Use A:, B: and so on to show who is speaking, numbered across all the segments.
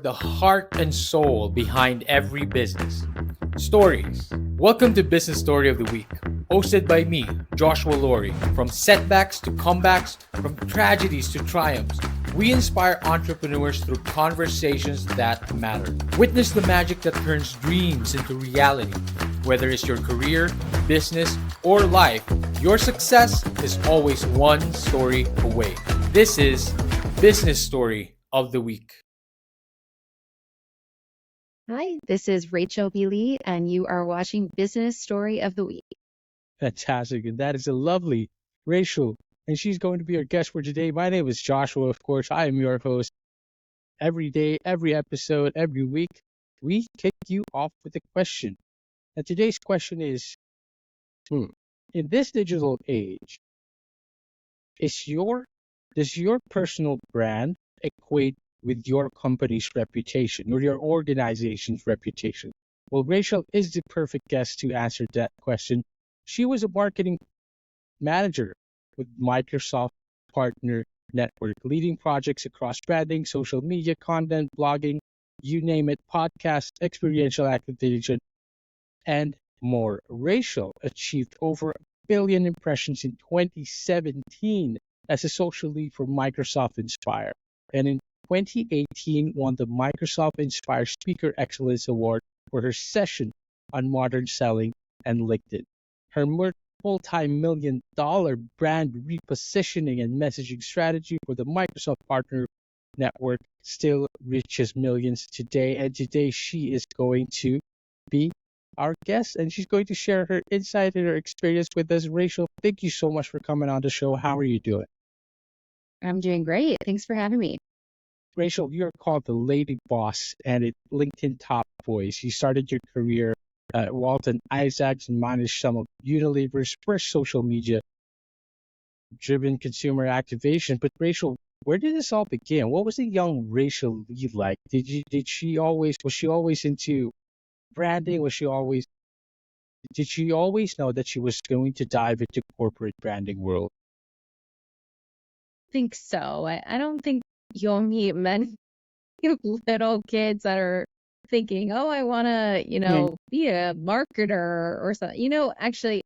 A: the heart and soul behind every business. Stories. Welcome to Business Story of the Week, hosted by me, Joshua Laurie. From setbacks to comebacks, from tragedies to triumphs, we inspire entrepreneurs through conversations that matter. Witness the magic that turns dreams into reality. Whether it's your career, business, or life, your success is always one story away. This is Business Story of the Week.
B: Hi, this is Rachel B. Lee, and you are watching Business Story of the Week.
C: Fantastic. And that is a lovely Rachel. And she's going to be our guest for today. My name is Joshua, of course. I am your host. Every day, every episode, every week, we kick you off with a question. And today's question is, in this digital age, does your personal brand equate with your company's reputation or your organization's reputation? Well, Rachel is the perfect guest to answer that question. She was a marketing manager with Microsoft Partner Network, leading projects across branding, social media, content, blogging, you name it, podcast, experiential activation, and more. Rachel achieved over 1 billion impressions in 2017 as a social lead for Microsoft Inspire, and in 2018 won the Microsoft Inspire Speaker Excellence Award for her session on modern selling and LinkedIn. Her multi-million-dollar brand repositioning and messaging strategy for the Microsoft Partner Network still reaches millions today. And today she is going to be our guest, and she's going to share her insight and her experience with us. Rachel, thank you so much for coming on the show. How are you doing?
B: I'm doing great. Thanks for having me.
C: Rachel, you're called the Lady Boss and a LinkedIn top voice. You started your career at Walton Isaacs and managed some of Unilever's first social media driven consumer activation. But Rachel, where did this all begin? What was the young Rachel Lee like? Was she always into branding? Did she always know that she was going to dive into corporate branding world?
B: I think so. I don't think you'll meet many little kids that are thinking, oh, I want to, be a marketer or something. Actually,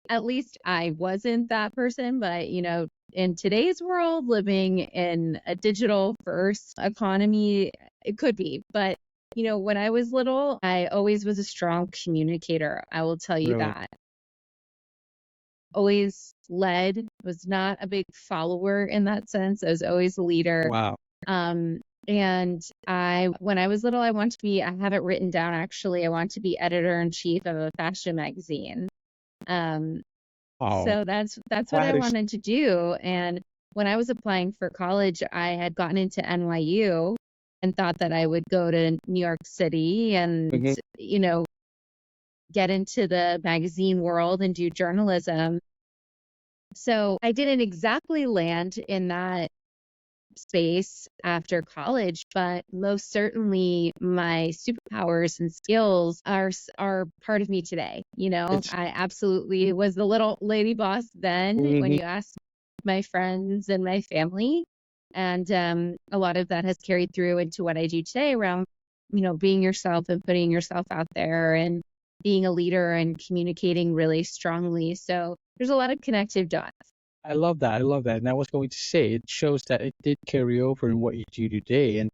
B: at least I wasn't that person, but, in today's world, living in a digital first economy, it could be. But, when I was little, I always was a strong communicator. I will tell you
C: Really?
B: that. Always led, was not a big follower in that sense. I was always a leader.
C: Wow.
B: And when I was little, I have it written down actually, I want to be editor-in-chief of a fashion magazine. So that's what I wanted to do. And when I was applying for college, I had gotten into NYU and thought that I would go to New York City and, get into the magazine world and do journalism. So I didn't exactly land in that space after college, but most certainly my superpowers and skills are part of me today. I absolutely was the little lady boss then when you asked my friends and my family. And a lot of that has carried through into what I do today around, being yourself and putting yourself out there and being a leader and communicating really strongly. So there's a lot of connective dots.
C: I love that. And I was going to say, it shows that it did carry over in what you do today and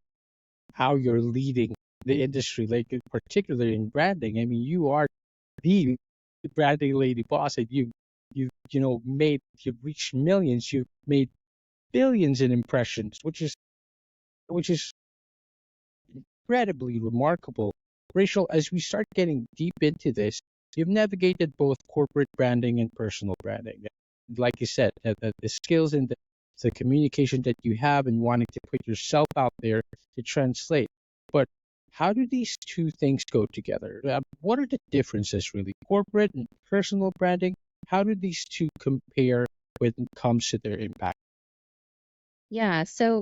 C: how you're leading the industry, like particularly in branding. I mean, you are the branding lady boss, and you've reached millions, you've made billions in impressions, which is incredibly remarkable. Rachel, as we start getting deep into this, you've navigated both corporate branding and personal branding. Like you said, the skills and the communication that you have and wanting to put yourself out there to translate. But how do these two things go together? What are the differences really? Corporate and personal branding, how do these two compare when it comes to their impact?
B: Yeah, so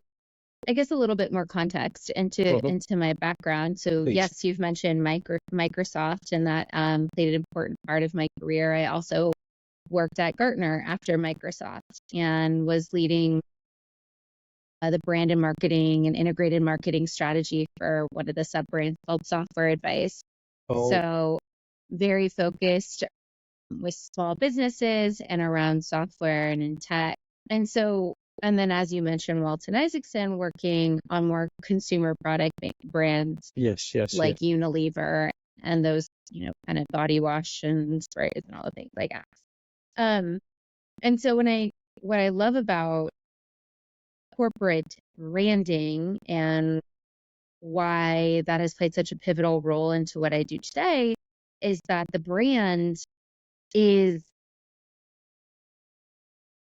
B: I guess a little bit more context into my background. So
C: Please.
B: Yes, you've mentioned Microsoft, and that played an important part of my career. I also worked at Gartner after Microsoft and was leading the brand and marketing and integrated marketing strategy for one of the sub brands called Software Advice.
C: Oh,
B: So very focused with small businesses and around software and in tech. And so, and then as you mentioned, Walton Isaacson working on more consumer product brands
C: yes, yes,
B: like Unilever and those, kind of body wash and sprays and all the things like that. And so what I love about corporate branding and why that has played such a pivotal role into what I do today is that the brand is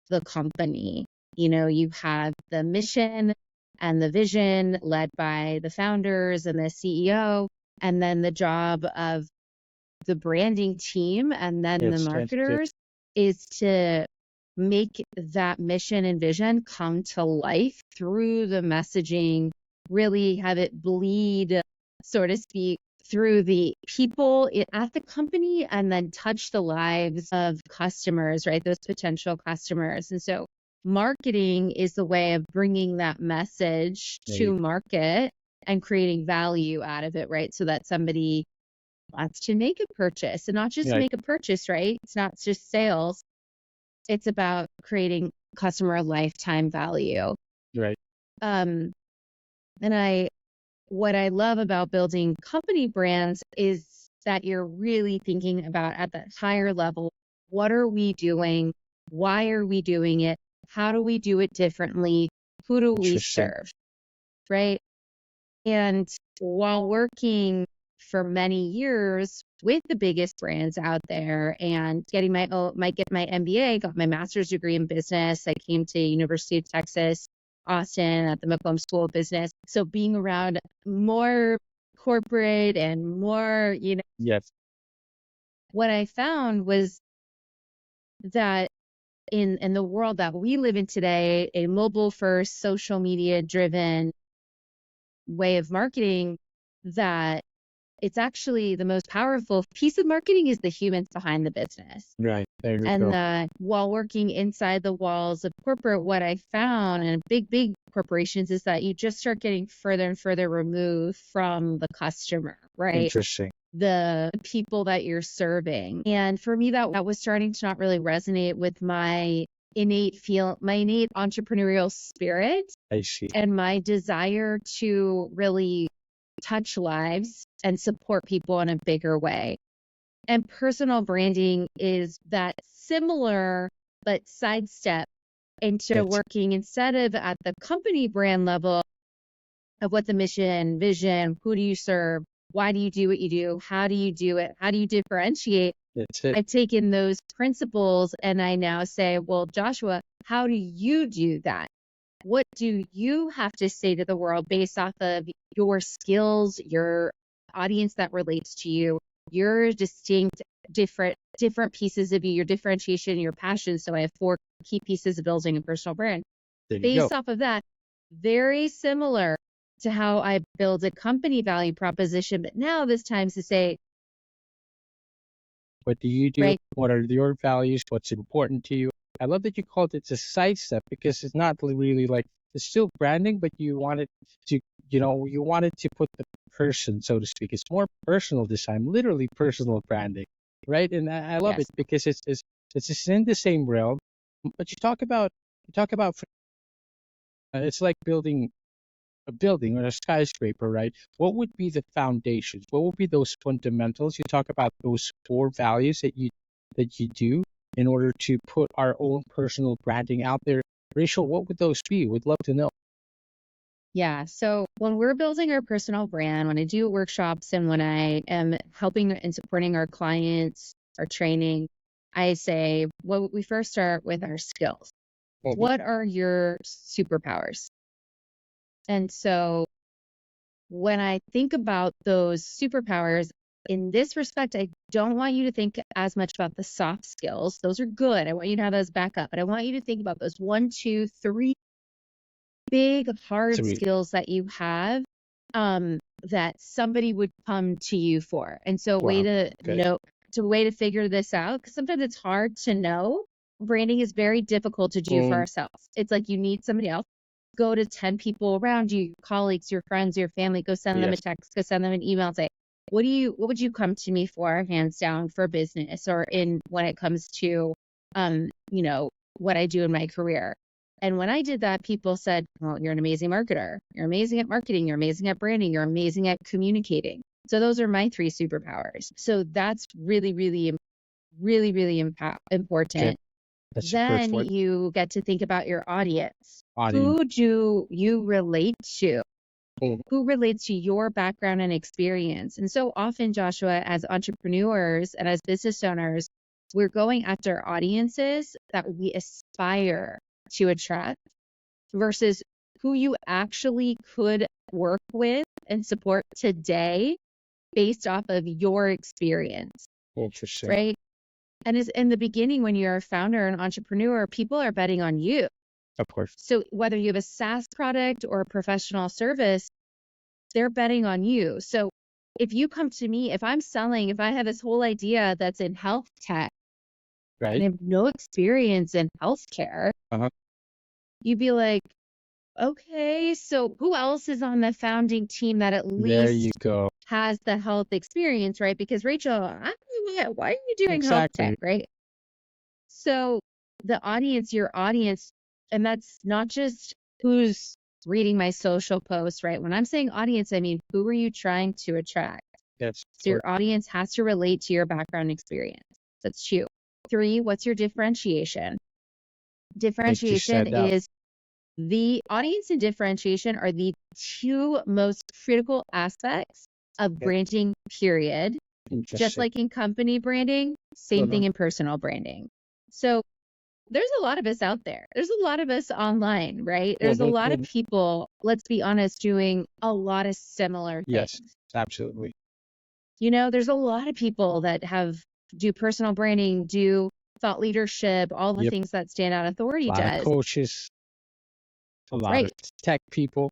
B: the company. You have the mission and the vision led by the founders and the CEO, and then the job of the branding team and then the
C: yes,
B: marketers is to make that mission and vision come to life through the messaging, really have it bleed, so to speak, through the people at the company and then touch the lives of customers, right? Those potential customers. And so marketing is the way of bringing that message to market and creating value out of it, right? So that somebody wants to make a purchase and not just make a purchase, right? It's not just sales. It's about creating customer lifetime value.
C: right.
B: And what I love about building company brands is that you're really thinking about at that higher level, what are we doing? Why are we doing it? How do we do it differently? Who do we serve? Right? And while working for many years with the biggest brands out there and getting my MBA, got my master's degree in business. I came to University of Texas, Austin at the McCombs School of Business. So being around more corporate and more,
C: Yes,
B: what I found was that in the world that we live in today, a mobile first, social media driven way of marketing, that it's actually the most powerful piece of marketing is the humans behind the business.
C: right. There you
B: And
C: go.
B: while working inside the walls of corporate, what I found in big corporations is that you just start getting further and further removed from the customer, right?
C: Interesting.
B: The people that you're serving. And for me, that was starting to not really resonate with my innate entrepreneurial spirit
C: I see.
B: and my desire to really touch lives and support people in a bigger way. And personal branding is that similar but sidestep into working instead of at the company brand level of what the mission, vision, who do you serve, why do you do what you do, how do you do it, how do you differentiate.
C: That's it.
B: I've taken those principles and I now say, well, Joshua, how do you do that? What do you have to say to the world based off of your skills, your audience that relates to you, your distinct, different pieces of you, your differentiation, your passion? So I have 4 key pieces of building a personal brand. Based off of that, very similar to how I build a company value proposition, but now this time's to say,
C: what do you do?
B: Right.
C: What are your values? What's important to you? I love that you called it a sidestep because it's not really like it's still branding, but you wanted to, you wanted to put the person, so to speak. It's more personal this time, literally personal branding, right? And I love
B: Yes.
C: it because it's in the same realm. But you talk about it's like building a building or a skyscraper, right? What would be the foundations? What would be those fundamentals? You talk about those 4 values that you do in order to put our own personal branding out there. Rachel, what would those be? We'd love to know.
B: Yeah. So when we're building our personal brand, when I do workshops and when I am helping and supporting our clients, our training, I say, well, we first start with our skills. What are your superpowers? And so when I think about those superpowers, in this respect, I don't want you to think as much about the soft skills. Those are good. I want you to have those back up. But I want you to think about those 1, 2, 3 big, hard skills that you have that somebody would come to you for. And so way to figure this out, because sometimes it's hard to know. Branding is very difficult to do for ourselves. It's like you need somebody else go to 10 people around you, your colleagues, your friends, your family, go send them a
C: Yes.
B: text, go send them an email, say, what would you come to me for, hands down, for business or in when it comes to, you know, what I do in my career? And when I did that, people said, well, you're an amazing marketer. You're amazing at marketing. You're amazing at branding. You're amazing at communicating. So those are my 3 superpowers. So that's really, really, really, really important.
C: Okay. That's the first
B: Then
C: one.
B: you get to think about your audience.
C: Audience.
B: Who do you relate to?
C: Mhm.
B: Who relates to your background and experience? And so often, Joshua, as entrepreneurs and as business owners, we're going after audiences that we aspire to attract versus who you actually could work with and support today based off of your experience,
C: Interesting.
B: right? And as in the beginning, when you're a founder and entrepreneur, people are betting on you.
C: Of course.
B: So whether you have a SaaS product or a professional service, they're betting on you. So if you come to me, if I have this whole idea that's in health tech and I
C: Right.
B: have no experience in healthcare,
C: Uh-huh.
B: you'd be like, okay, so who else is on the founding team that at
C: There you
B: least
C: go.
B: has the health experience, right? Because Rachel, why are you doing health
C: Exactly.
B: tech, right? So the audience, your audience, and that's not just who's reading my social posts, right? When I'm saying audience, I mean, who are you trying to attract?
C: Yes.
B: So your audience has to relate to your background experience. That's 2. 3, what's your differentiation? Differentiation
C: stand out.
B: is the audience and differentiation are the 2 most critical aspects of
C: Okay.
B: branding, period. Just
C: Interesting.
B: like in company branding, same thing in personal branding. So there's a lot of us out there. There's a lot of us online, right? There's a lot of people, let's be honest, doing a lot of similar
C: Yes,
B: things.
C: absolutely.
B: You know, there's a lot of people that do personal branding, do thought leadership, all the
C: Yep.
B: things that Standout
C: A
B: Authority
C: lot of
B: does.
C: coaches, a lot
B: Right.
C: of tech people.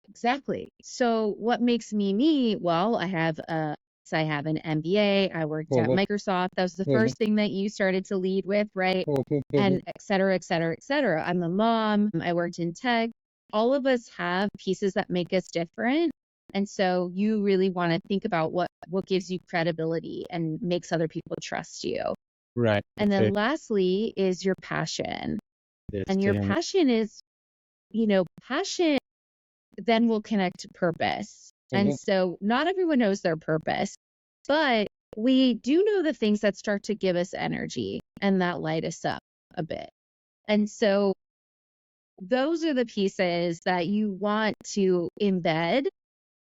B: Exactly. So what makes me me? Well, I have an MBA. I worked at Microsoft. That was the first thing that you started to lead with, right? And et cetera, et cetera, et cetera. I'm a mom. I worked in tech. All of us have pieces that make us different. And so you really want to think about what gives you credibility and makes other people trust you.
C: Right.
B: And then lastly is your passion. And your passion is, passion then will connect to purpose. And so not everyone knows their purpose, but we do know the things that start to give us energy and that light us up a bit. And so those are the pieces that you want to embed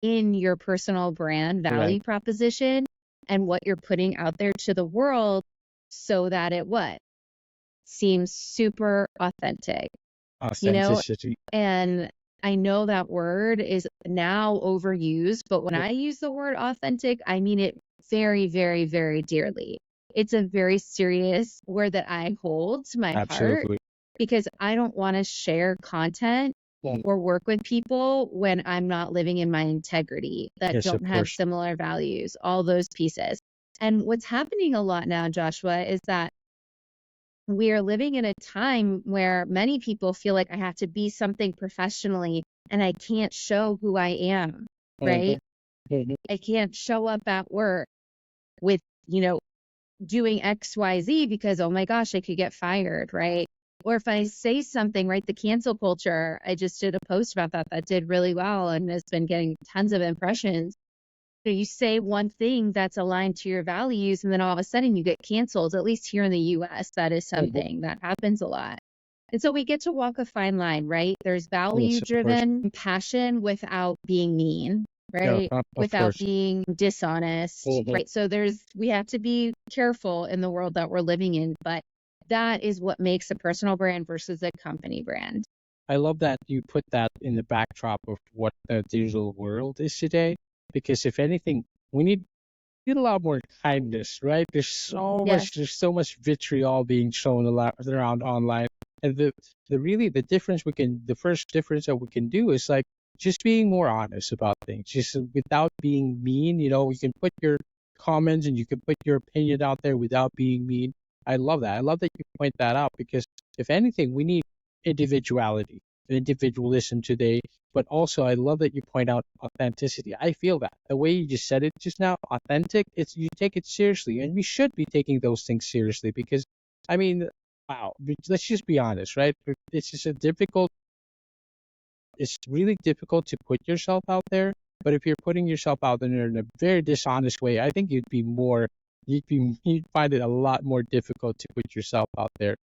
B: in your personal brand value proposition and what you're putting out there to the world so that it seems super authentic.
C: Authenticity.
B: And I know that word is now overused, but when I use the word authentic, I mean it very, very, very dearly. It's a very serious word that I hold to my heart because I don't want to share content or work with people when I'm not living in my integrity, that don't have similar values, all those pieces. And what's happening a lot now, Joshua, is that we are living in a time where many people feel like I have to be something professionally and I can't show who I am, right? I can't show up at work with, doing XYZ because, oh my gosh, I could get fired, right? Or if I say something, right, the cancel culture, I just did a post about that did really well and has been getting tons of impressions. So you say one thing that's aligned to your values, and then all of a sudden you get canceled. At least here in the US, that is something that happens a lot. And so we get to walk a fine line, right? There's value-driven passion without being mean, right? Without being dishonest, right? So we have to be careful in the world that we're living in, but that is what makes a personal brand versus a company brand.
C: I love that you put that in the backdrop of what the digital world is today. Because if anything, we need a lot more kindness, right? There's so much vitriol being shown around online, and the first difference that we can do is like just being more honest about things, just without being mean. You can put your comments and you can put your opinion out there without being mean. I love that. I love that you point that out because if anything, we need individuality. individualism today. But also, I love that you point out authenticity. I feel that the way you just said it just now, authentic. It's you take it seriously, and we should be taking those things seriously because, I mean, wow. Let's just be honest, right? It's just a difficult. It's really difficult to put yourself out there. But if you're putting yourself out there in a very dishonest way, I think you'd find it a lot more difficult to put yourself out there.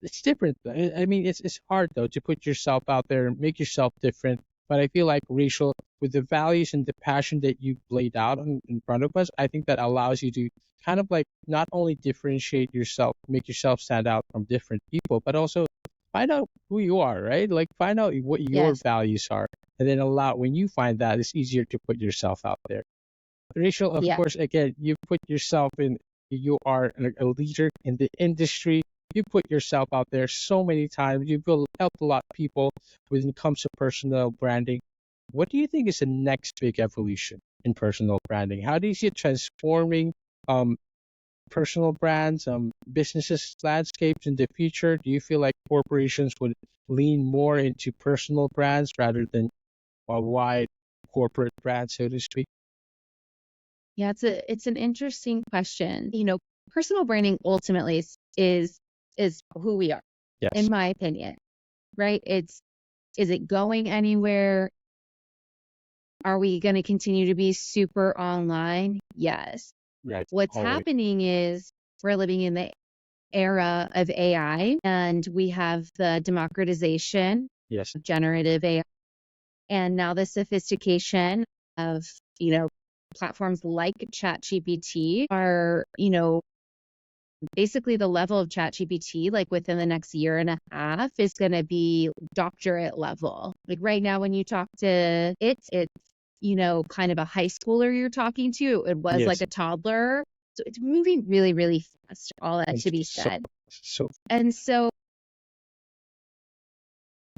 C: It's different. I mean, it's hard though to put yourself out there and make yourself different. But I feel like Rachel, with the values and the passion that you've laid out in front of us, I think that allows you to kind of like not only differentiate yourself, make yourself stand out from different people, but also find out who you are, right? Like find out what your
B: Yes.
C: values are, and then allow when you find that, it's easier to put yourself out there. Rachel, of
B: Yeah.
C: course, again, you put yourself in, you are a leader in the industry. You put yourself out there so many times. You've helped a lot of people when it comes to personal branding. What do you think is the next big evolution in personal branding? How do you see it transforming um, personal brands, businesses, landscapes in the future? Do you feel like corporations would lean more into personal brands rather than a wide corporate brand, so to speak?
B: Yeah, it's an interesting question. Personal branding ultimately is who we are, in
C: Yes,
B: my opinion, right? Is it going anywhere? Are we going to continue to be super online? Yes.
C: right.
B: What's
C: Always.
B: happening is we're living in the era of AI, and we have the democratization
C: Yes,
B: of generative AI, and now the sophistication of, platforms like ChatGPT are, basically the level of ChatGPT, like within the next year and a half, is going to be doctorate level. Like right now, when you talk to it's kind of a high schooler you're talking to. It was like
C: yes.
B: a toddler. So it's moving really, really fast, all that
C: And
B: to be
C: so,
B: said.
C: so
B: And so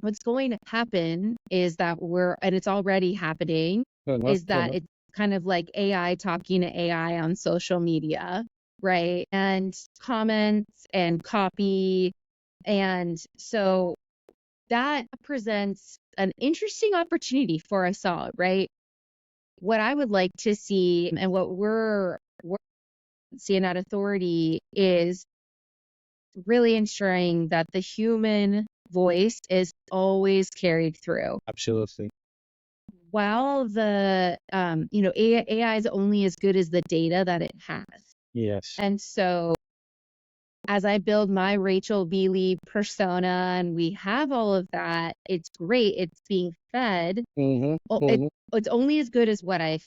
B: what's going to happen is that and it's already happening, is that it's kind of like AI talking to AI on social media, right? And comments and copy. And so that presents an interesting opportunity for us all, right? What I would like to see and what we're seeing at Authority is really ensuring that the human voice is always carried through.
C: absolutely.
B: While the AI is only as good as the data that it has.
C: Yes.
B: And so as I build my Rachel B. Lee persona and we have all of that, it's great. It's being fed.
C: Mm-hmm.
B: Oh,
C: Mm-hmm.
B: it's only as good as what
C: Of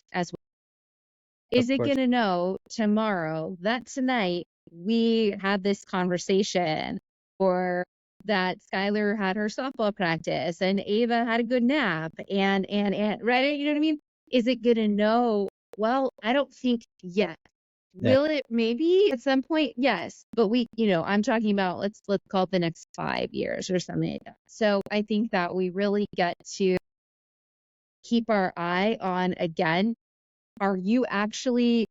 B: is it
C: course.
B: going to know tomorrow that tonight we had this conversation, or that Skylar had her softball practice and Ava had a good nap and right? You know what I mean? Is it going to know? Well, I don't think yet.
C: Yeah.
B: Will it? Maybe at some point, yes. But I'm talking about, let's call it the next 5 years or something like that. So I think that we really get to keep our eye on, again, are you actually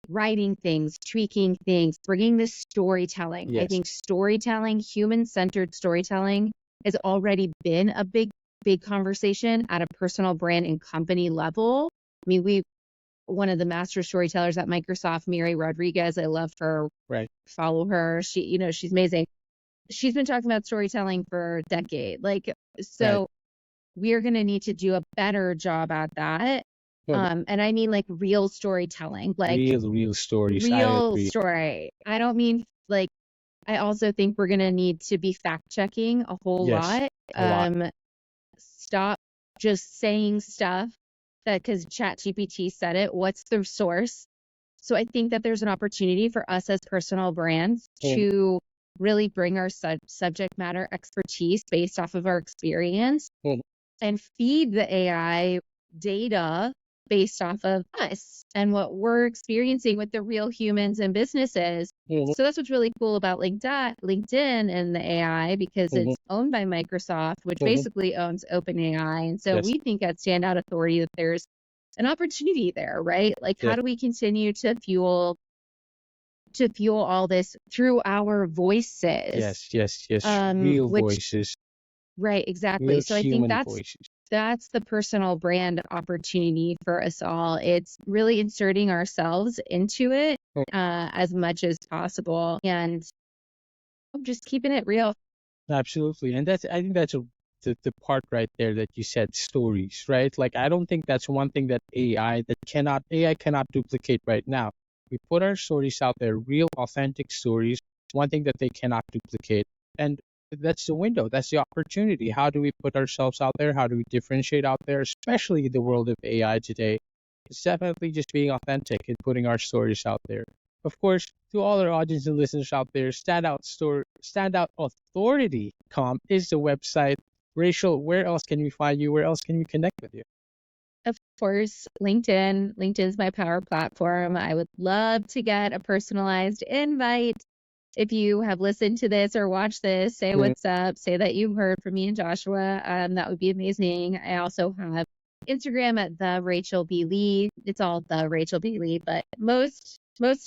B: writing things, tweaking things, bringing this storytelling? I
C: Yes.
B: think storytelling, human-centered storytelling, has already been a big, big conversation at a personal brand and company level. I mean, one of the master storytellers at Microsoft, Miri Rodriguez, I love her,
C: Right.
B: follow her. She's amazing. She's been talking about storytelling for a decade.
C: Right.
B: So we're going to need to do a better job at that.
C: Well,
B: And I mean like real storytelling, like
C: real stories. I
B: real
C: agree.
B: story. I don't mean like, I also think we're going to need to be fact checking a whole
C: Yes.
B: lot.
C: A lot.
B: Stop just saying stuff that because ChatGPT said it. What's the source? So I think that there's an opportunity for us as personal brands
C: Mm,
B: to really bring our subject matter expertise based off of our experience
C: mm,
B: and feed the AI data based off of us and what we're experiencing with the real humans and businesses.
C: mhm,
B: So that's what's really cool about LinkedIn and the AI, because
C: mhm,
B: it's owned by Microsoft, which
C: mhm.
B: basically owns OpenAI. And so
C: Yes.
B: we think at Standout Authority that there's an opportunity there, right? Like, how
C: Yes.
B: do we continue to fuel all this through our voices?
C: Yes. Yes. Yes. Real
B: Which
C: voices.
B: Right, exactly.
C: Real
B: So I think
C: human
B: that's
C: voices.
B: that's the personal brand opportunity for us all. It's really inserting ourselves into it as much as possible and just keeping it real.
C: Absolutely. And I think that's the part right there that you said, stories, right? Like, I don't think that's one thing that AI cannot duplicate right now. We put our stories out there, real, authentic stories, one thing that they cannot duplicate. And that's the window, that's the opportunity. How do we put ourselves out there? How do we differentiate out there, especially in the world of AI today? It's definitely just being authentic and putting our stories out there. Of course, to all our audience and listeners out there, standoutauthority.com is the website. Rachel, where else can we find you? Where else can we connect with you?
B: Of course, LinkedIn. LinkedIn's my power platform. I would love to get a personalized invite. If you have listened to this or watched this, say what's up, say that you heard from me and Joshua. That would be amazing. I also have Instagram at the Rachel B. Lee. It's all the Rachel B. Lee, but most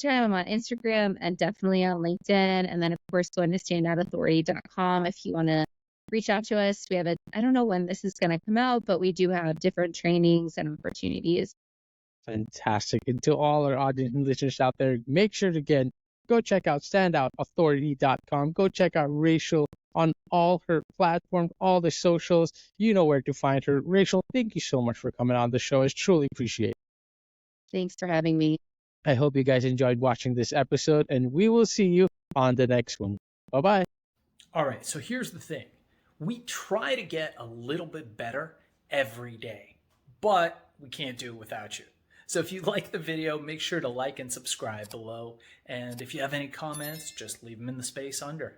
B: time I'm on Instagram and definitely on LinkedIn. And then of course going to standoutauthority.com if you want to reach out to us. We have I don't know when this is going to come out, but we do have different trainings and opportunities.
C: Fantastic. And to all our audience and listeners out there, make sure to, again, go check out standoutauthority.com. Go check out Rachel on all her platforms, all the socials. You know where to find her. Rachel, thank you so much for coming on the show. It's truly appreciated.
B: Thanks for having me.
C: I hope you guys enjoyed watching this episode, and we will see you on the next one. Bye-bye.
A: All right, so here's the thing. We try to get a little bit better every day, but we can't do it without you. So if you like the video, make sure to like and subscribe below. And if you have any comments, just leave them in the space under.